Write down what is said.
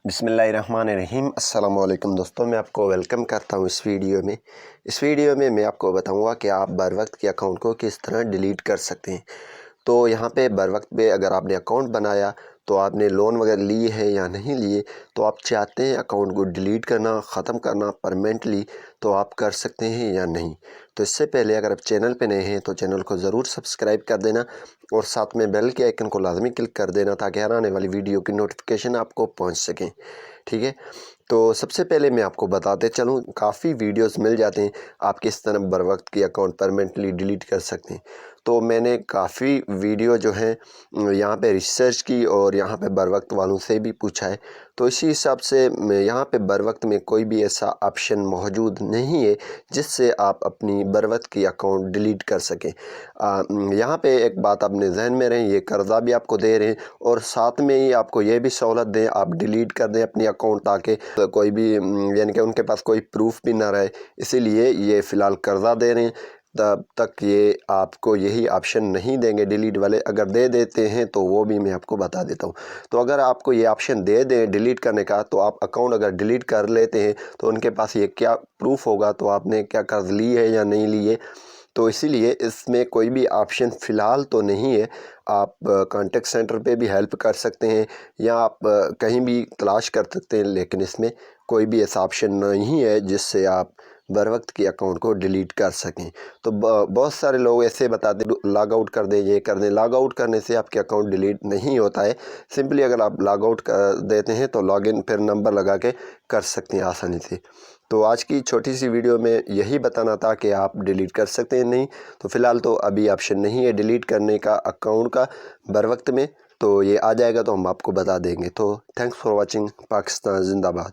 बिस्मिल्लाहिर्रहमानिर्रहीम। अस्सलामु अलैकुम दोस्तों, मैं आपको वेलकम करता हूँ इस वीडियो में मैं आपको बताऊँगा कि आप बर वक्त के अकाउंट को किस तरह डिलीट कर सकते हैं। तो यहाँ पे बर वक्त पे अगर आपने अकाउंट बनाया तो आपने लोन वगैरह लिए हैं या नहीं लिए, तो आप चाहते हैं अकाउंट को डिलीट करना, ख़त्म करना परमानेंटली, तो आप कर सकते हैं या नहीं। तो इससे पहले अगर आप चैनल पे नए हैं तो चैनल को ज़रूर सब्सक्राइब कर देना और साथ में बेल के आइकन को लाजमी क्लिक कर देना ताकि हर आने वाली वीडियो की नोटिफिकेशन आपको पहुंच सकें। ठीक है, तो सबसे पहले मैं आपको बताते चलूँ, काफ़ी वीडियोस मिल जाते हैं आप किस तरह बर वक्त की अकाउंट परमानेंटली डिलीट कर सकते हैं। तो मैंने काफ़ी वीडियो जो हैं यहाँ पे रिसर्च की और यहाँ पे बर वक्त वालों से भी पूछा है। तो इसी हिसाब से यहाँ पे बर वक्त में कोई भी ऐसा ऑप्शन मौजूद नहीं है जिससे आप अपनी बर वक्त की अकाउंट डिलीट कर सकें। यहाँ पे एक बात अपने जहन में रहे, ये कर्ज़ा भी आपको दे रहे हैं और साथ में ही आपको ये भी सहूलत दें आप डिलीट कर दें अपनी अकाउंट, ताकि कोई भी यानी कि उनके पास कोई प्रूफ भी ना रहे। इसीलिए ये फ़िलहाल कर्ज़ा दे रहे हैं, तब तक ये आपको यही ऑप्शन नहीं देंगे डिलीट वाले। अगर दे देते हैं तो वो भी मैं आपको बता देता हूँ। तो अगर आपको ये ऑप्शन दे दें डिलीट करने का, तो आप अकाउंट अगर डिलीट कर लेते हैं तो उनके पास ये क्या प्रूफ होगा, तो आपने क्या कर्ज़ ली है या नहीं लिए। तो इसीलिए इसमें कोई भी ऑप्शन फ़िलहाल तो नहीं है। आप कॉन्टेक्ट सेंटर पे भी हेल्प कर सकते हैं या आप कहीं भी तलाश कर सकते हैं, लेकिन इसमें कोई भी ऐसा ऑप्शन नहीं है जिससे आप बर वक्त की अकाउंट को डिलीट कर सकें। तो बहुत सारे लोग ऐसे बताते लॉग आउट कर दें, ये कर दें। लॉग आउट करने से आपके अकाउंट डिलीट नहीं होता है। सिंपली अगर आप लॉग आउट कर देते हैं तो लॉगिन फिर नंबर लगा के कर सकते हैं आसानी से। तो आज की छोटी सी वीडियो में यही बताना था कि आप डिलीट कर सकते हैं। नहीं तो फ़िलहाल तो अभी ऑप्शन नहीं है डिलीट करने का अकाउंट का बर वक्त में, तो ये आ जाएगा तो हम आपको बता देंगे। तो थैंक्स फॉर वाचिंग। पाकिस्तान जिंदाबाद।